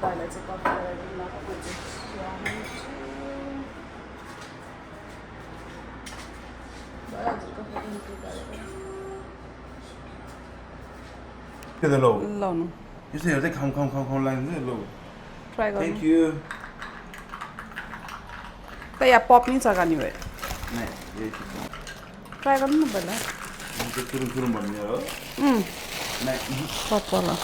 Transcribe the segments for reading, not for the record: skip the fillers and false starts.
दाइलाई चाहिँ कफी गराइदिनु भएको म चाहिँ चिया खान्छु भयो हजुरको इन्ट्री गरेर के त लौ लाउनु यसो हेर्दै खाउँ लाग्छ लौ ट्राई गर्नु थ्याङ्क यू त यहाँ पप नि छ गानी भयो नै यही छ ट्राई गर्नु न पहिला सुरु भन्ने हो नै पप होला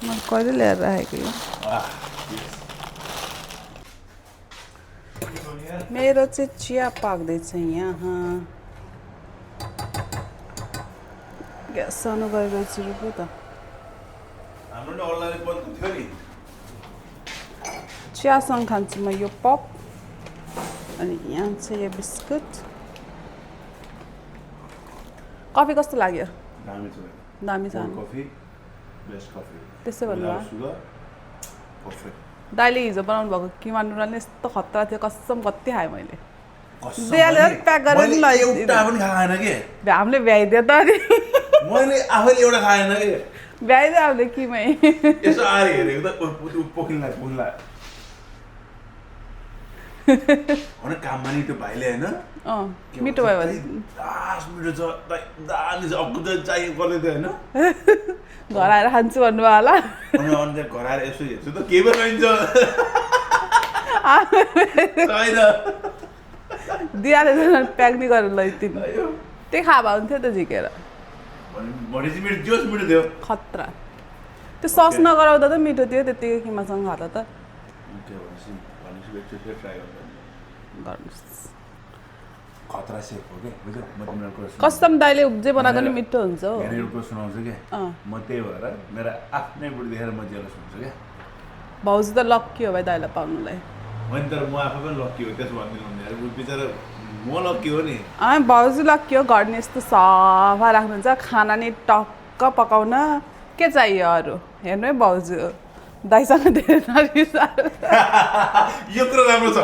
मैले कहिले ल्याएर राखेको यो मेरो चाहिँ चिया पाक्दैछ यहाँ ग्यास सानो गरेर चिरुको त हाम्रो नि अल्लाले बन्द थियो नि चियासँग खान्छु म यो पप अनि यहाँ चाहिँ यो बिस्कुट कफी कस्तो लाग्यो दामी छ दामी छ कफी बेस्ट कफी त्यसै भन्नुभयो सुगर पर्फेक्ट दाइले हिजो बनाउनु भएको किमा नुडल यस्तो खतरा थियो कसम कति खाएँ मैले दियाले प्याक गरेर नि एउटा पनि खाएन के हामीले भ्याइदियो त अनि मैले आफैले एउटा खाएन के भ्याइदियो हामीले किमै यसो आएर हेरेको त पोखिनलाई होइन काममा नि त्यो भाइले होइन मिठो भयो भने मिठो छ दामी छ अक्कु त चाहिएको गर्दै थियो होइन घर आएर खान्छु भन्नुभयो होला अनि अन्त घर आएर यसो हेर्छु त केही पनि रहन्छ छैन दियाले प्याक नि गरेर लैदिनु त्यही खा भए हुन्थ्यो त झिकेर भनेपछि मिठो जोस मिठो थियो खतरा त्यो सस नगराउँदा त मिठो थियो त्यतिकै किमासँग खाँदा त गर्नुहोस् खतरा सेफ हो के बुझ्यौ म तिमीलाई कुरा कस्टम दाइले उब्जे बनाएको नि मिठो हुन्छ हो मेरो कुरा सुनाउँछु के म त्यही भएर मेरो आफ्नै बुढी देखेर म जेलस हुन्छु क्या भाउजू त लक्की हो भाइ दाइलाई पाउनुलाई होइन तर म आफै पनि लक्की हो त्यसो भनिदिनु हुँदैन बिचरा म लक्की हो नि भाउजू लक्की हो घर नि यस्तो सफा राख्नुहुन्छ खाना नि टक्क पकाउन के चाहियो अरू हेर्नु है भाउजू दाइसँग धेरै यो कुरा राम्रो छ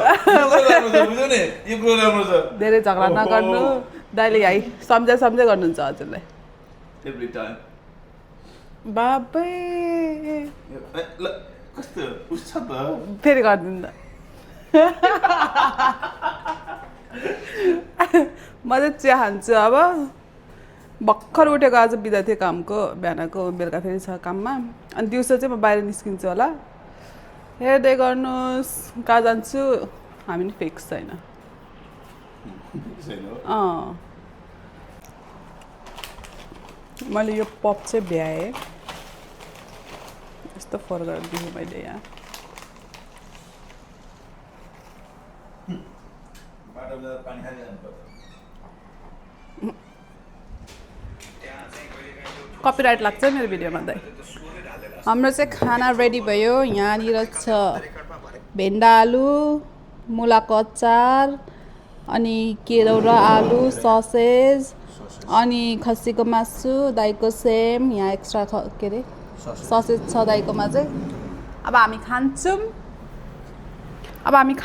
बुझ्यौ नि यो कुरा राम्रो छ धेरै झगडा नगर्नु दाइले है सम्झाइ गर्नुहुन्छ हजुरलाई एभ्री टाइम बाबै कस्तो उस छ त फेरि गरिदिनु त म चाहिँ चिया खान्छु अब भर्खर उठेको आज बिदा थियो कामको बिहानको बेलुका फेरि छ काममा अनि दिउँसो चाहिँ म बाहिर निस्किन्छु होला हेर्दै गर्नुहोस् कहाँ जान्छु हामी नि फिक्स छैन मैले यो पप चाहिँ भ्याएँ यस्तो फोहोर गरेर दिएँ मैले यहाँ कपिराइट लाग्छ मेरो भिडियोमा दाइ हाम्रो चाहिँ खाना रेडी भयो यहाँनिर छ भेन्डा आलु मुलाको अचार अनि केराउ र आलु ससेज अनि खसीको मासु दाइको सेम यहाँ एक्स्ट्रा के अरे ससेज छ दाइकोमा चाहिँ अब हामी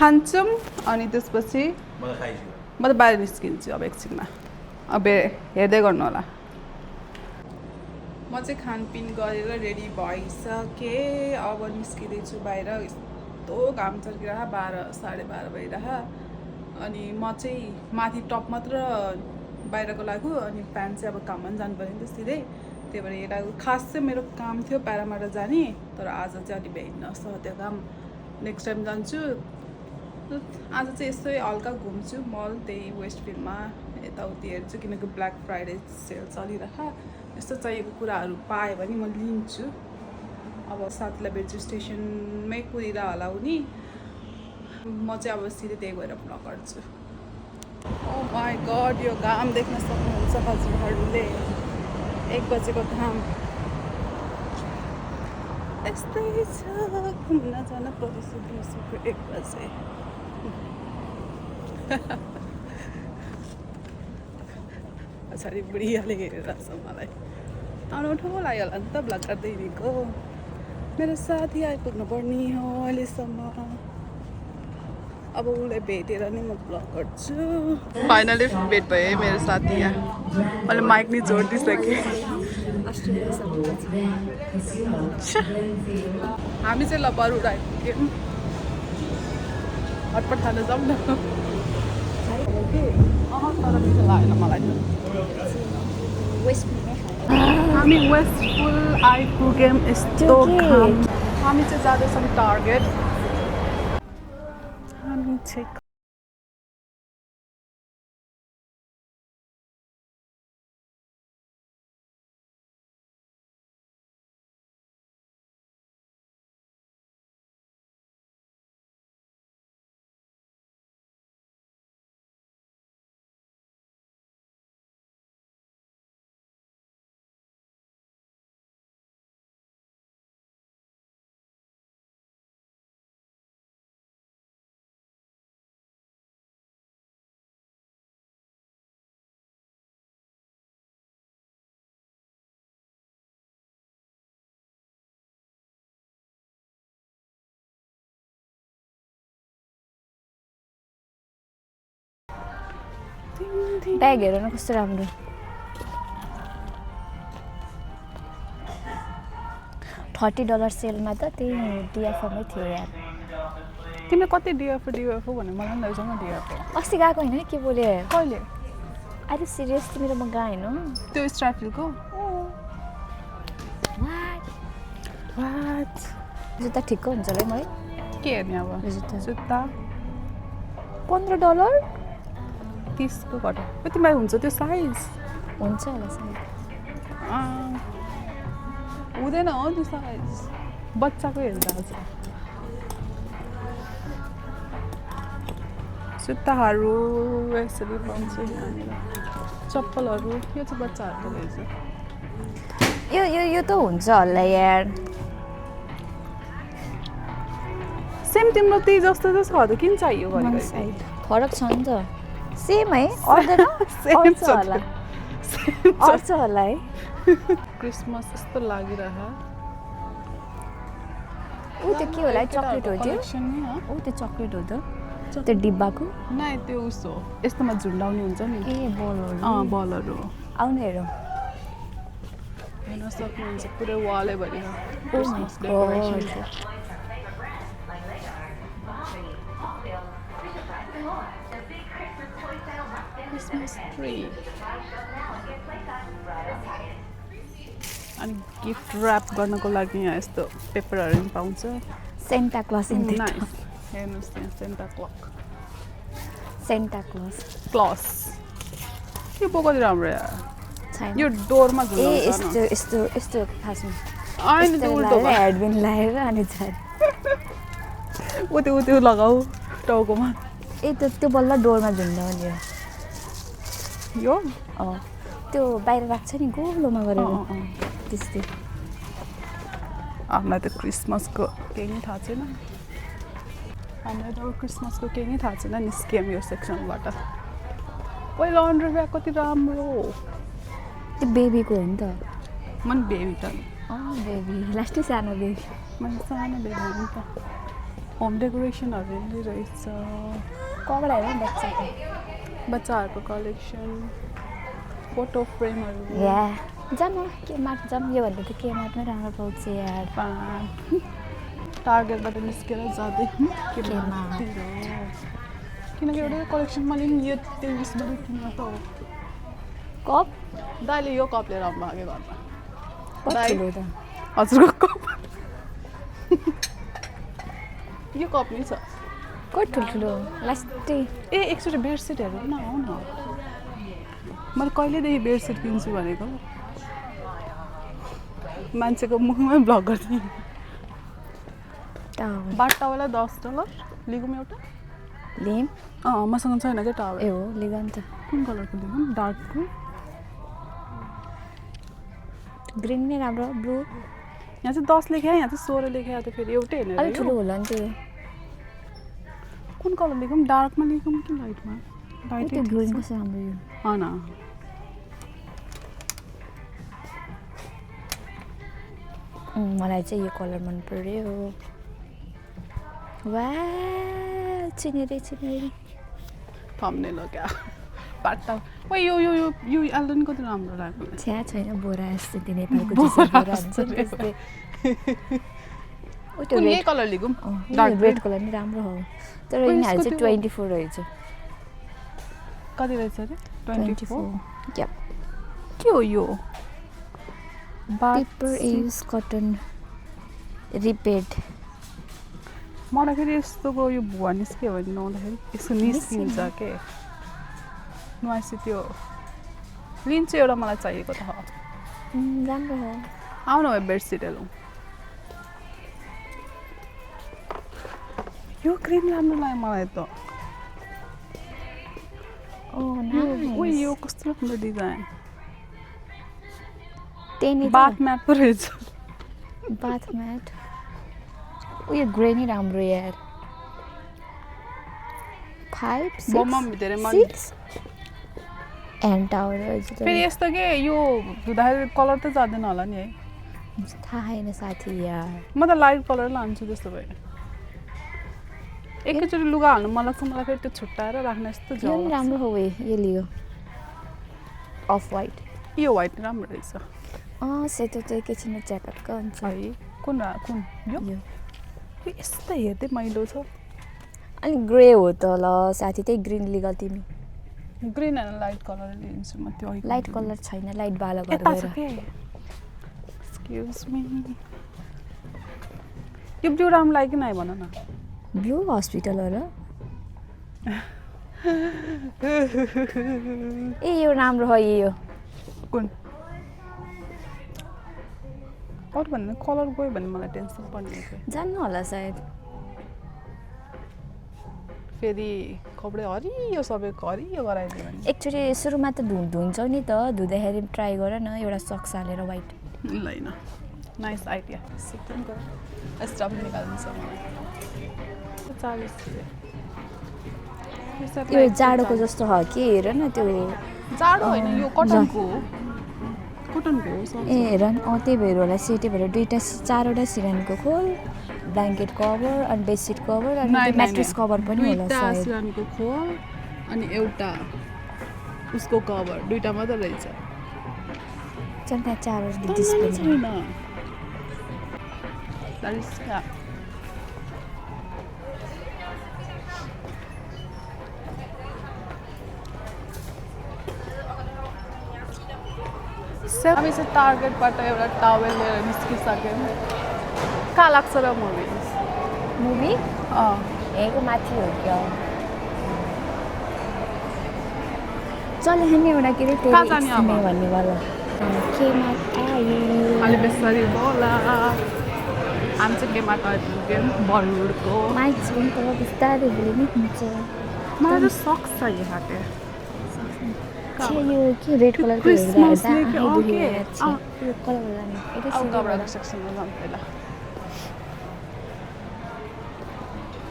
खान्छौँ अनि त्यसपछि म त बाहिर निस्किन्छु अब एकछिनमा अब हेर्दै गर्नु होला म चाहिँ खानपिन गरेर रेडी भइसकेँ अब निस्किँदैछु बाहिर यस्तो घाम चर्किरह 12:30 भइरह अनि म चाहिँ माथि टप मात्र बाहिरको लाग्यो अनि प्यान्ट चाहिँ अब काममा पनि जानु पऱ्यो नि त सिधै त्यही भएर यता खास चाहिँ मेरो काम थियो प्यारामाटा जाने तर आज चाहिँ अलि भ्याइन्न छ त्यो काम नेक्स्ट टाइम जान्छु आज चाहिँ यस्तै हल्का घुम्छु मल त्यही वेस्टफिल्डमा यताउति हेर्छु किनकि ब्ल्याक फ्राइडे सेल चलिरह यस्तो चाहिएको कुराहरू पाएँ भने म लिन्छु अब साथीलाई भेट्छु स्टेसनमै कुदिँदा होला उनी म चाहिँ अब सिधै त्यही गएर ब्लग गर्छु ओ माई गड यो घाम देख्न सक्नुहुन्छ हजुरहरूले 1 बजेको घाम यस्तै छ घुम्न जान पर्छ दिउँसोको 1 बजे पछाडि बुढीले हेरेर छ मलाई अनौठो लाग्यो होला नि त ब्लग गर्दै हिँडेको मेरो साथी आइपुग्नु पर्ने हो अहिलेसम्म अब उसलाई भेटेर नै म ब्लग गर्छु फाइनली भेट भयो है मेरो साथी यहाँ मैले माइक नि जोडिदिइसकेँ हामी चाहिँ ल बरु आइपुग्यौँ हटपट खान जाउँ न तर मिठो लागेन मलाई हामी वेस्टफुल आइपुग्यौँ यस्तो घाम हामी चाहिँ जाँदैछौँ टार्गेट हामी चाहिँ ब्याग हेर न कस्तो राम्रो $30 सेलमा त त्यही डिएफओमै थियो यार तिमीले कति डिएफओ भने मलाई पनि लैजाउँ न डिएफओ अस्ति गएको होइन के बोले कहिले अरे सिरियस तिम्रो म गएँ होइन त्यो स्ट्राइफिलको जुत्ता ठिक्क हुन्छ होला है मलाई के हेर्ने अब जुत्ता $15 30को घटा तिमीलाई हुन्छ त्यो साइज हुन्छ होला सायद हुँदैन हो त्यो साइज बच्चाको हेर्दा आज जुत्ताहरू यसरी पाउँछ यहाँनिर चप्पलहरू यो चाहिँ बच्चाहरूको रहेछ यो त हुन्छ होला यार सेम तिम्रो त्यही जस्तो त छ त किन चाहियो भने फरक छ नि त सेम है अर्दैन अर्छ होला अर्छ होला है क्रिसमस यस्तो लागिरह ऊ त्यो के होला चक्लेट हो त्यो ऊ त्यो चक्लेट हो त त्यो डिब्बाको नै त्यो उसो यस्तोमा झुन्डाउने हुन्छ नि ए बलहरू बलहरू आउनु हेरौँ हेर्न सक्नुहुन्छ पुरै वालै भरि क्रिसमस ट्री अनि गिफ्ट ऱ्याप गर्नको लागि यहाँ यस्तो पेपरहरू पनि पाउँछ सेन्टा क्लज हेर्नुहोस् त्यहाँ सेन्टा क्लज यो पो कति राम्रो यार छैन यो डोरमा ए यस्तो खासमा होइन त्यो उल्टो हेडबिन लगाएर अनि त्यो लगाऊ टाउकोमा ए त्यो बल्ल डोरमा झुन्डाउने यो त्यो बाहिर राख्छ नि गोलोमा गरेर त्यस्तै हामीलाई त क्रिसमसको केही नै थाहा छैन हामीलाई त क्रिसमसको केही नै थाहा छैन निस्कियौँ यो सेक्सनबाट पहिला अन्डरवेयर कति राम्रो त्यो बेबीको हो नि त मन बेबी त बेबी लास्टै सानो बेबी मैले सानो बेबी हो नि त होम डेकोरेसनहरू पनि रहेछ कपडा हेर बच्चाको बच्चाहरूको कलेक्सन फोटो फ्रेमहरू जाम के मार्ट जाम योभन्दा त के मार्टमै राम्रो पाउँछ यार टार्गेटबाट निस्केर जाँदै किनकि एउटा कलेक्सन मैले नि यो 23बाट किन्न त हो कप दाइले यो कप लिएर आउनु भयो घरमा हजुरको कप यो कप नै छ कति ठुल्ठुलो लास्टै ए एकचोटि बेडसिट हेरौँ न आऊ न मैले कहिलेदेखि बेडसिट किन्छु भनेको मान्छेको मुखमै ब्लग गर्ने बाट टावललाई $10 लिगौँ एउटा लिम मसँग छैन क्या टावल ए हो लिगौँ त कुन कलरको लिगौँ डार्क ब्लू ग्रिन नै राम्रो ब्लू यहाँ चाहिँ 10 लेख्या यहाँ चाहिँ 16 लेख्या त फेरि एउटै हेर्ने अलिक ठुलो होला नि त्यो कुन कलर लिगौँ डार्कमा लिगौँ कि लाइटमा त्यो ग्रिन कस्तो राम्रो यो होइन मलाई चाहिँ यो कलर मन पर्यो वा चिनेरी थम्ने क्या बाटा ओ यो यो यो यो एल्डन कति राम्रो लाग्यो छ्या छैन बोरा जस्तो त्यो नेपालको टी-सर्ट बोरा हुन्छ नि त्यस्तै ओ त्यो यही कलर लिगौँ रेड कलर नि राम्रो हो तर यिनीहरू चाहिँ 24 रहेछ कति रहेछ अरे 24 यप के हो यो पेपर एज कटन रिपेड मलाई फेरि यस्तोको यो भुवा निस्क्यो भने नआउँदाखेरि यसो निस्किन्छ के नुहाएपछि त्यो लिन्छु एउटा मलाई चाहिएको त राम्रो हो आउन भयो बेडसिट हेलौँ यो क्रिम राम्रो लाग्यो मलाई त यो कस्तो राम्रो डिजाइन बाथ म्याट पो रहेछ बाथ म्याट उयो ग्रे नै राम्रो यार 5 6 धेरै 6 एन्ड टावर फेरि यस्तो के यो धुँदाखेरि कलर त जाँदैन होला नि है थाहा छैन साथी यार म त लाइट कलर लान्छु त्यस्तो भए एकैचोटि लुगा हाल्नु मन लाग्छ मलाई फेरि त्यो छुट्टाएर राख्न यस्तो यो नि राम्रो हो यो लियो अफ वाइट यो वाइट राम्रो रहेछ सेतो त एकैछिनमा च्यापक्क हुन्छ है कुन यो यस्तो हेर्दै मैलो छ अनि ग्रे हो त ल साथी त्यही ग्रिन लिगल तिमी ग्रिन एन्ड लाइट कलर लिन्छु म त्यो लाइट कलर छैन लाइट बाला गरेर एक्सक्युज मी यो ब्लू राम्रो लाग्यो कि नै भन न ब्लू हस्पिटल हो र ए यो राम्रो हो यो कुन अरू भन्ने कलर गयो भने मलाई टेन्सन पर्ने थियो जान्नु होला सायद फेरि कपडा हरियो सबैको हरियो गराइदियो भने एकचोटि सुरुमा त धुन्छौ नि त धुँदाखेरि ट्राई गर न एउटा सक्स हालेर वाइट ल नाइस आइडिया सिक्नु गर स्टफ निकाल्नु यो जाडोको जस्तो हो कि हेर न त्यो जाडो होइन यो कटनको ए हेर त्यही भएर होला सेटै भएर चारवटा सिरानीको खोल ब्ल्याङ्केट कभर अनि बेडसिट कभर अनि म्याट्रेस कभर पनि होला सायद सिरानीको खोल अनि एउटा उसको कभर दुईटा मात्र रहेछ चल त्यहाँ चारवटा डिस्प्ले छैन हामी चाहिँ टार्गेटबाट एउटा टावेल लिएर निस्किसक्यौँ कहाँ लाग्छ र मुभी यहीँको माथि हो क्या चल हामी एउटा के अरे भन्ने वाला अलि बेसरी बोला हामी चाहिँ केमा पुग्यौँ बरुडको माइक्स पनि त बिस्तारै बोले नि हुन्छ मलाई त सक्स छ यो हाते यो के रेड कलरको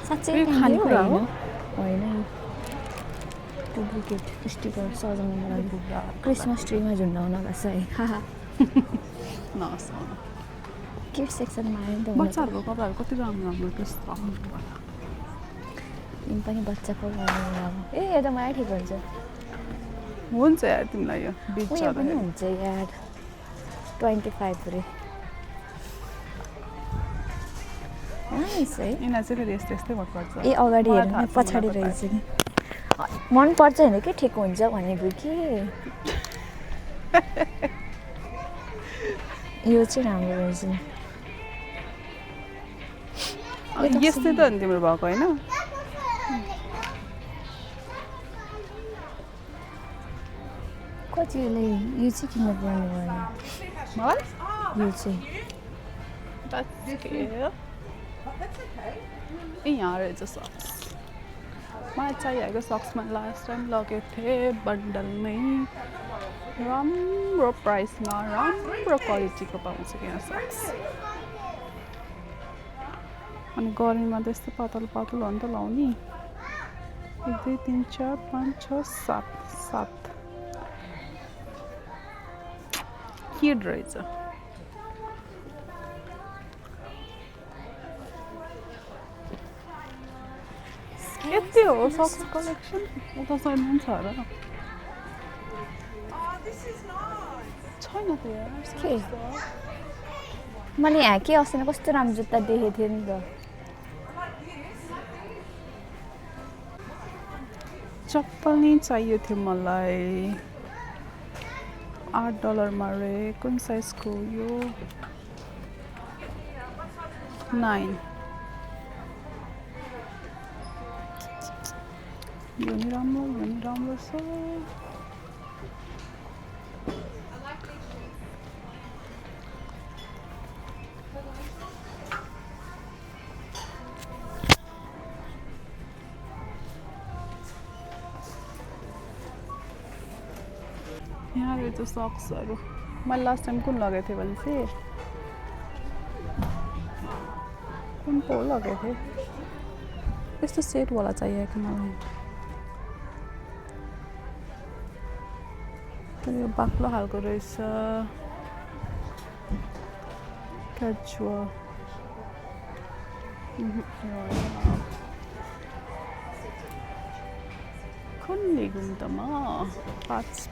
साँच्चै खानेकुरा हो होइन डुप्लिकेट स्टिकर सजाउनुको लागि क्रिसमस ट्रीमा झुन्डाउनलाई चाहिँ किड सेक्सनमा आयो नि त बच्चाहरूको कपडाहरू कति राम्रो राम्रो त्यस्तो तिमी पनि बच्चाको ए यो त मलाई ठिक हुन्छ हुन्छ यार तिमीलाई यो उयो पनि हुन्छ यार 25 रे नाइस है यिनीहरू चाहिँ फेरि यस्तै यस्तै मनपर्छ ए अगाडि हेर्नु पछाडि रहेछ नि मनपर्छ होइन कि ठिक हुन्छ भनेको कि यो चाहिँ राम्रो रहेछ यस्तै त हो नि तिम्रो भएको होइन कतिले यो चाहिँ किन्न पर्ने भयो मलाई यो चाहिँ ए यहाँ रहेछ सक्स मलाई चाहिएको सक्स मैले लास्ट टाइम लगेको थिएँ बन्डलमै राम्रो प्राइसमा राम्रो क्वालिटीको पाउँछ यहाँ सक्स अनि गर्मीमा त यस्तो पातलो पातलो हो नि त लाउने 1 2 3 4 5 6 7 क्युट रहेछ यति हो सक्स कलेक्सन उता साइडमा पनि छ र छैन त यार के मैले यहाँ के अस्ति कस्तो राम्रो जुत्ता देखेको थिएँ नि त चप्पल नै चाहियो थियो मलाई $8 मा रे कुन साइजको यो 9 यो नि राम्रो छ यहाँ रहेछ सक्सहरू मैले लास्ट टाइम कुन लगाएको थिएँ भने चाहिँ कुन पो लगाएको थिएँ यस्तो सेटवाला चाहिएको मलाई तर यो बाक्लो खालको रहेछ क्याजुअल कुन लिगौँ त म 5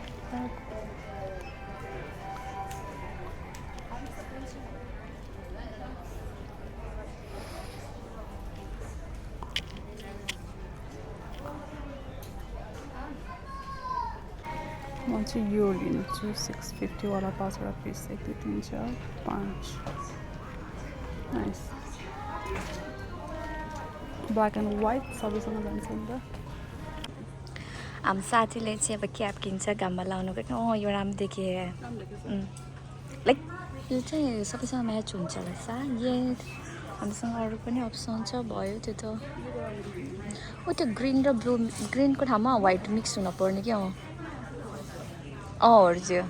म चाहिँ यो लिन्छु 650 वाला 5 वटा piece 1 2 3 4 5 nice black and white सबैसँग जान्छ नि त हाम्रो साथीले चाहिँ अब क्याप किन्छ घाममा लाउनुको यो राम्रो देखेँ लाइक यो चाहिँ सबैसँग म्याच हुन्छ होला सायद हामीसँग अरू पनि अप्सन छ भयो त्यो त त्यो ग्रिन र ब्लू ग्रिनको ठाउँमा व्हाइट मिक्स हुन पर्ने क्या हजुर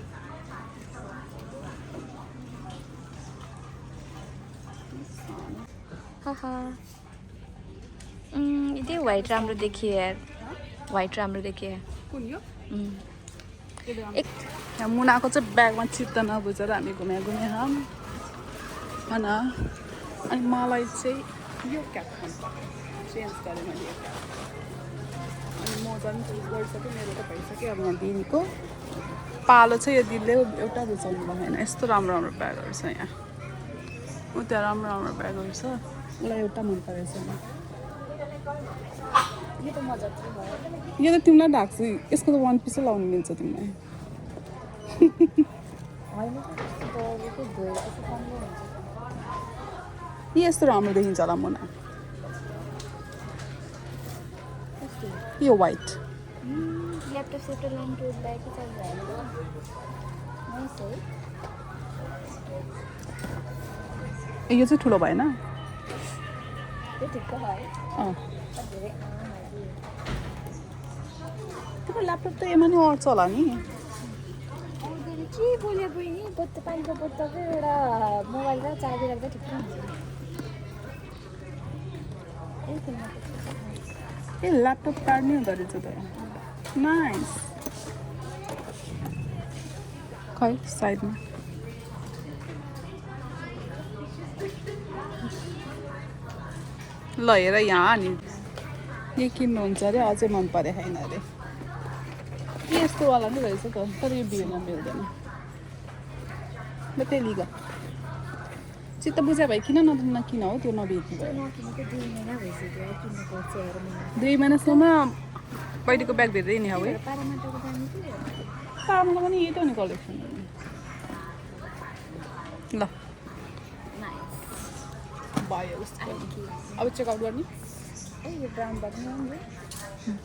यदि व्हाइट राम्रो देखिए यार व्हाइट राम्रो देखिए कुन यो एक यहाँ मुनाको चाहिँ ब्यागमा चित्त नबुझेर हामी घुमे हम होइन अनि मलाई चाहिँ यो क्याप चेन्ज गरेँ मैले यो क्याप अनि म झन् गइसक्यो मेरो त भइसक्यो अब यहाँ दिनको पालो चाहिँ यो दिदीले एउटा रुचाउनु भएन यस्तो राम्रो राम्रो ब्यागहरू छ यहाँ उता राम्रो ब्यागहरू छ मलाई एउटा मन परेछ यो त तिमीलाई ढाक्छु यसको त 1 पिसै लाउनु मिल्छ तिमीलाई यस्तो राम्रो देखिन्छ होला मुना यो व्हाइट ल्यापटप सेप्टप ल्यान्ड ब्याग यो चाहिँ ठुलो भएन तिम्रो ल्यापटप त एमा नि अट्छ होला नि के बोल्यो बहिनी बोत्त पानीको बोत्तलको एउटा मोबाइल र चार्जर राख्दा ठिक हुन्छ ए ल्यापटप काट्ने हुँदो रहेछ त नाइस खै साइडमा ल हेर यहाँ नि यो किन्नुहुन्छ अरे अझै मन परे छैन अरे यस्तोवाला नै रहेछ त तर यो बिहेमा मिल्दैन ल त्यही लिग चित्त बुझाइ भयो किन नकिन हो त्यो नबेच्नु भयो 2 महिनासम्म पहिलेको ब्याग भेट्दै नि है पारामाको पनि यही त हो नि कलेक्सन ल भयो अब चेकआउट गर्ने यो ब्राउन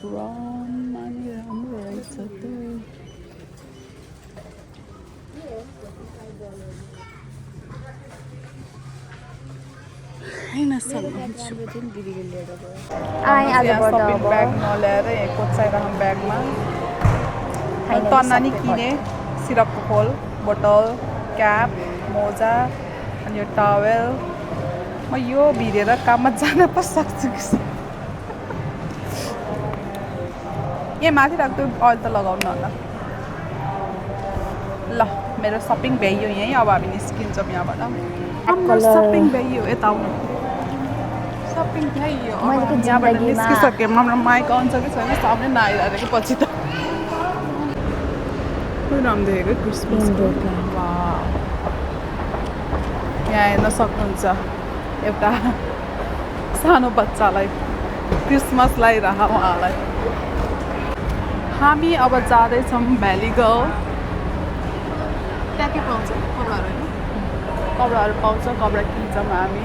ब्राउनमा नि राम्रो रहेछ त होइन शपिङ ब्याग नल्याएर कोचाइरहँ ब्यागमा तन्ना नि किने सिरपको खोल बोतल क्याप मोजा अनि यो टावेल म यो भिरेर काममा जान पो सक्छु कि ए माथि राख्दै अहिले त लगाउनु होला ल मेरो सपिङ भ्याइयो यहीँ अब हामी निस्किन्छौँ यहाँबाट हाम्रो सपिङ भ्याइयो यता आउनु सपिङ भ्याइयो यहाँबाट निस्किसक्यो हाम्रो माइक आउँछ कि छैन सामने नआइरहेको पछि त राम्रो देखेको क्रिसमस Indoor plant. यहाँ हेर्न सक्नुहुन्छ एउटा सानो बच्चालाई क्रिसमस लगाइरह उहाँलाई। हामी अब जाँदैछौँ भ्याली गर्ल। त्यहाँ के पाउँछ कपडाहरू होइन कपडाहरू पाउँछ कपडा किन्छौँ हामी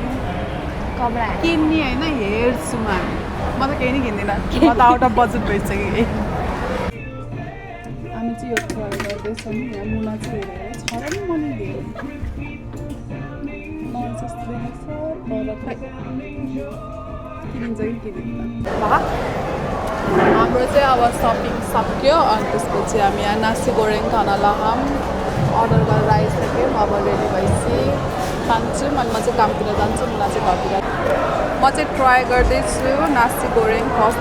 Cobra. किन्ने होइन हेर्छौँ हामी म त केही नै किन्दिनँ म त आउट अफ बजेट भइसक्यो हामी चाहिँ यो ट्राई गर्दैछौँ यहाँ मुला चाहिँ हेरेर छ र नि मैले धेरै नयाँ जस्तो देखेको छ तर खै किनिन्छ कि किनिन्न हाम्रो चाहिँ अब सपिङ सक्यो अनि त्यसपछि हामी यहाँ नासी गोरेङ खाना लगाऊँ अर्डर गरेर आइसक्यौँ अब रेडी भएपछि खान्छौँ अनि म चाहिँ कामतिर जान्छु मुला चाहिँ घरतिर म चाहिँ ट्राई गर्दैछु नासी गोरेङ फर्स्ट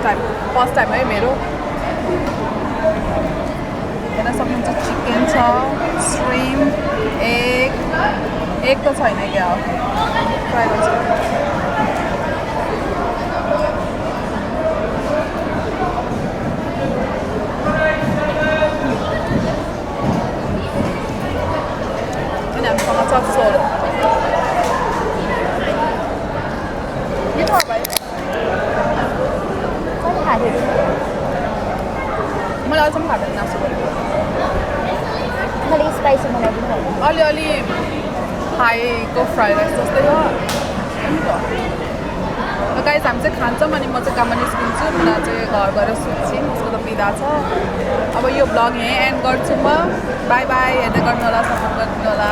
टाइम है मेरो हेर्न सक्नुहुन्छ चिकन छ श्रिम एग त छैन क्या हो ट्राई गर्छु अनि हामीसँग छ सोल मिठो भाइ मलाई अझ पनि खाँदैन नासी गोरेङ Really spicy बनाइदिनु भयो अलिअलि हाईको फ्राई राइस जस्तै हो गाइस हामी चाहिँ खान्छौँ अनि म चाहिँ काममा निस्किन्छु मुला चाहिँ घर गएर सुत्छौँ उसको त बिदा छ अब यो भ्लग यहीँ एन्ड गर्छु म बाई बाई हेर्दै गर्नु होला सपोर्ट गर्नु होला